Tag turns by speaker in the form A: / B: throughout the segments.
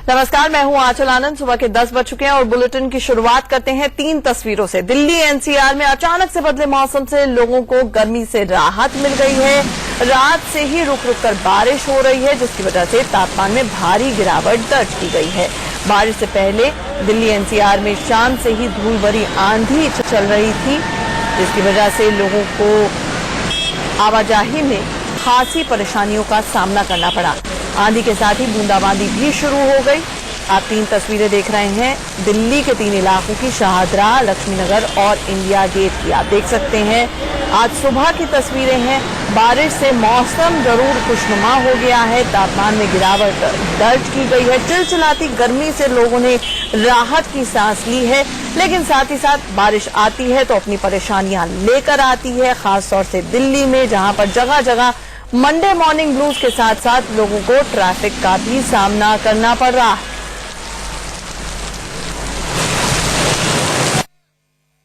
A: नमस्कार, मैं हूं आंचल आनंद। सुबह के 10 बज चुके हैं और बुलेटिन की शुरुआत करते हैं 3 तस्वीरों से। दिल्ली एनसीआर में अचानक से बदले मौसम से लोगों को गर्मी से राहत मिल गई है। रात से ही रुक रुक कर बारिश हो रही है, जिसकी वजह से तापमान में भारी गिरावट दर्ज की गई है। बारिश से पहले दिल्ली एनसीआर में शाम से ही धूल भरी आंधी चल रही थी, जिसकी वजह से लोगों को आवाजाही में खासी परेशानियों का सामना करना पड़ा। आंधी के साथ ही बूंदाबांदी भी शुरू हो गई। आप 3 तस्वीरें देख रहे हैं दिल्ली के 3 इलाकों की, शाहदरा, लक्ष्मीनगर और इंडिया गेट की। आप देख सकते हैं आज सुबह की तस्वीरें हैं। बारिश से मौसम जरूर खुशनुमा हो गया है, तापमान में गिरावट दर्ज की गई है। चिलचिलाती गर्मी से लोगों ने राहत की सांस ली है, लेकिन साथ ही साथ बारिश आती है तो अपनी परेशानियां लेकर आती है, खासतौर से दिल्ली में, जहां पर जगह जगह मंडे मॉर्निंग ब्लूज के साथ साथ लोगों को ट्रैफिक का भी सामना करना पड़ रहा है।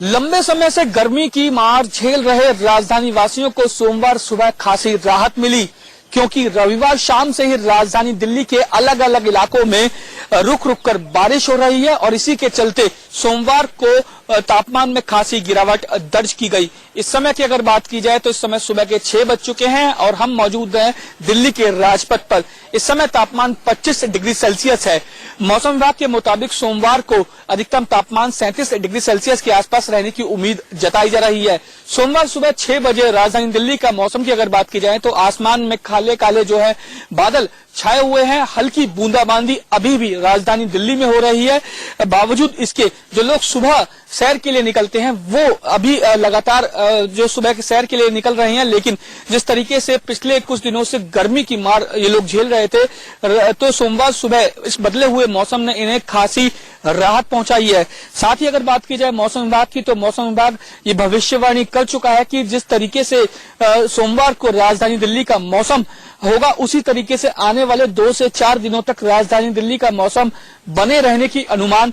B: लंबे समय से गर्मी की मार झेल रहे राजधानी वासियों को सोमवार सुबह खासी राहत मिली, क्योंकि रविवार शाम से ही राजधानी दिल्ली के अलग अलग इलाकों में रुक रुक कर बारिश हो रही है और इसी के चलते सोमवार को तापमान में खासी गिरावट दर्ज की गई। इस समय की अगर बात की जाए तो इस समय सुबह के 6 बज चुके हैं और हम मौजूद हैं दिल्ली के राजपथ पर। इस समय तापमान 25 डिग्री सेल्सियस है। मौसम विभाग के मुताबिक सोमवार को अधिकतम तापमान 37 डिग्री सेल्सियस के आसपास रहने की उम्मीद जताई जा रही है। सोमवार सुबह 6 बजे राजधानी दिल्ली का मौसम की अगर बात की जाए तो आसमान में काले काले जो है बादल छाए हुए हैं। हल्की बूंदाबांदी अभी भी राजधानी दिल्ली में हो रही है। बावजूद इसके जो लोग सुबह सैर के लिए निकलते हैं वो अभी लगातार जो सुबह के सैर के लिए निकल रहे हैं, लेकिन जिस तरीके से पिछले कुछ दिनों से गर्मी की मार ये लोग झेल रहे थे तो सोमवार सुबह इस बदले हुए मौसम ने इन्हें खासी राहत पहुंचाई है। साथ ही अगर बात की जाए मौसम विभाग की तो मौसम विभाग ये भविष्यवाणी कर चुका है कि जिस तरीके से सोमवार को राजधानी दिल्ली का मौसम होगा उसी तरीके से आने वाले 2 से 4 दिनों तक राजधानी दिल्ली का मौसम बने रहने की अनुमान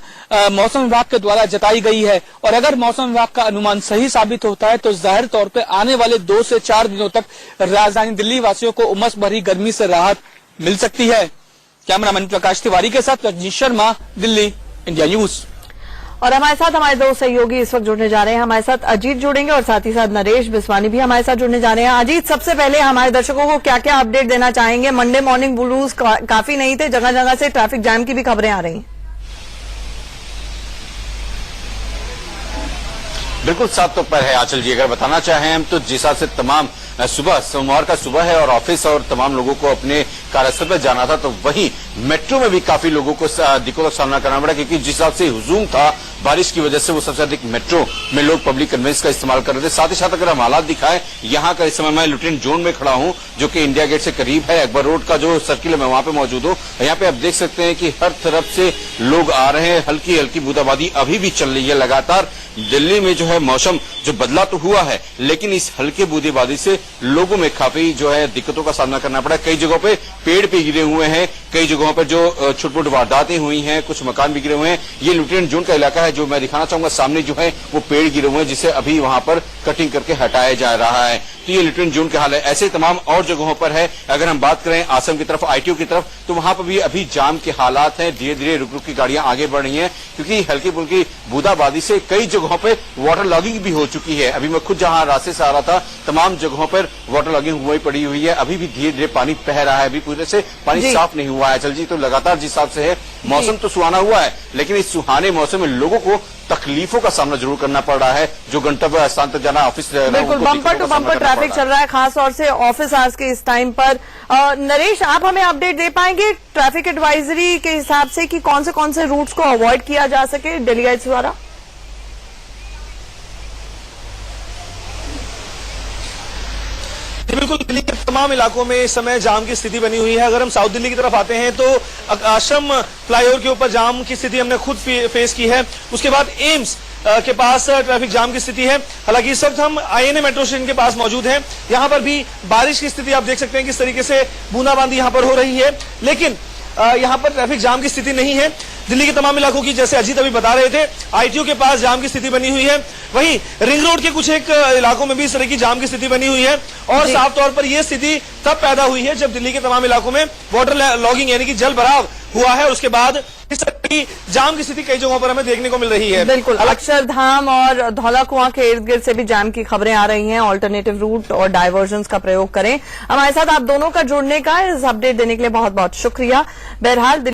B: मौसम विभाग के द्वारा जताई गई है। और अगर मौसम विभाग का अनुमान सही साबित होता है तो जाहिर तौर पे आने वाले 2 से 4 दिनों तक राजधानी दिल्ली वासियों को उमस भरी गर्मी से राहत मिल सकती है। कैमरामैन प्रकाश तिवारी के साथ रजनीश शर्मा, दिल्ली, इंडिया न्यूज।
A: और हमारे साथ हमारे 2 सहयोगी इस वक्त जुड़ने जा रहे हैं। हमारे साथ अजीत जुड़ेंगे और साथ ही साथ नरेश बिस्वानी भी हमारे साथ जुड़ने जा रहे हैं। अजीत, सबसे पहले हमारे दर्शकों को क्या क्या अपडेट देना चाहेंगे? मंडे मॉर्निंग ब्लूज काफी नहीं थे, जगह जगह से ट्रैफिक जैम की भी खबरें आ रही हैं।
C: बिल्कुल साफ तौर पर है आंचल जी। अगर बताना चाहें हम तो जिस हिसाब से तमाम सुबह सोमवार का सुबह है और ऑफिस और तमाम लोगों को अपने कार्यस्थल पर जाना था, तो वहीं मेट्रो में भी काफी लोगों को दिक्कतों का सामना करना पड़ा, क्योंकि जिस हिसाब से हुजूम था बारिश की वजह से वो सबसे अधिक मेट्रो में लोग पब्लिक कन्वेंस का इस्तेमाल कर रहे थे। साथ ही साथ अगर हम हालात दिखाएं, यहाँ का इस समय मैं लेफ्टिनेंट जोन में खड़ा हूँ जो कि इंडिया गेट से करीब है। अकबर रोड का जो सर्किल है मैं वहां पे मौजूद हूँ। यहाँ पे आप देख सकते हैं कि हर तरफ से लोग आ रहे हैं। हल्की हल्की बूंदाबांदी अभी भी चल रही है लगातार। दिल्ली में जो है मौसम जो बदला तो हुआ है, लेकिन इस हल्के बूंदाबांदी से लोगों में काफी जो है दिक्कतों का सामना करना पड़ा। कई जगहों पे पेड़ पे गिरे हुए हैं, कई जगहों पर जो छुटपुट वारदातें हुई हैं, कुछ मकान भी गिरे हुए हैं। ये लेफ्टिनेंट जोन का इलाका है जो मैं दिखाना चाहूंगा। सामने जो है वो पेड़ गिरे हुए हैं जिसे अभी वहां पर कटिंग करके हटाया जा रहा है। तो ये लेफ्टिनेंट जोन का हाल है। ऐसे तमाम और जगहों पर है। अगर हम बात करें आसम की तरफ, आईटीओ की तरफ, तो वहां पर भी अभी जाम के हालात हैं। धीरे धीरे रुक रुक की गाड़ियां आगे बढ़ रही हैं, क्योंकि हल्की फुल्की बूंदाबांदी से कई जगहों पर वाटर लॉगिंग भी हो चुकी है। अभी मैं खुद जहां रास्ते से आ रहा था, तमाम जगहों पर वाटर लॉगिंग हुई पड़ी हुई है। अभी भी धीरे धीरे पानी बह रहा है, अभी पूरे से पानी साफ नहीं हुआ है। चल जी, तो लगातार जिस हिसाब से है मौसम तो सुहाना हुआ है, लेकिन इस सुहाने मौसम में लोगों को तकलीफों का सामना जरूर करना पड़ रहा है। जो गंतव्य स्थान तक जाना, ऑफिस,
A: बिल्कुल बम्पर टू बम्पर ट्रैफिक चल रहा है, खास तौर से ऑफिस आवर्स के इस टाइम पर। नरेश, आप हमें अपडेट दे पाएंगे ट्रैफिक एडवाइजरी के हिसाब से कि कौन से रूट्स को अवॉइड किया जा सके दिल्ली गाइड्स द्वारा?
D: बिल्कुल, दिल्ली के तमाम इलाकों में इस समय जाम की स्थिति बनी हुई है। अगर हम साउथ दिल्ली की तरफ आते हैं तो आश्रम फ्लाईओवर के ऊपर जाम की स्थिति हमने खुद फेस की है। उसके बाद एम्स के पास ट्रैफिक जाम की स्थिति है। हालांकि इस वक्त हम आईएनए मेट्रो स्टेशन के पास मौजूद हैं। यहाँ पर भी बारिश की स्थिति आप देख सकते हैं किस तरीके से बूंदाबांदी यहाँ पर हो रही है, लेकिन यहाँ पर ट्रैफिक जाम की स्थिति नहीं है। दिल्ली के तमाम इलाकों की, जैसे अजीत अभी बता रहे थे, आईटीओ के पास जाम की स्थिति बनी हुई है। वहीं रिंग रोड के कुछ एक इलाकों में भी इस तरह की जाम की स्थिति बनी हुई है। और साफ तौर पर यह स्थिति तब पैदा हुई है जब दिल्ली के तमाम इलाकों में वाटर लॉगिंग यानी कि जल भराव हुआ है। उसके बाद इस तरह की जाम की स्थिति कई जगहों पर हमें देखने को मिल रही है।
A: बिल्कुल, अक्षरधाम और धौला कुआं के इर्द गिर्द से भी जाम की खबरें आ रही हैं। ऑल्टरनेटिव रूट और डायवर्जन्स का प्रयोग करें। हमारे साथ आप दोनों का जुड़ने का, इस अपडेट देने के लिए बहुत बहुत शुक्रिया। बहरहाल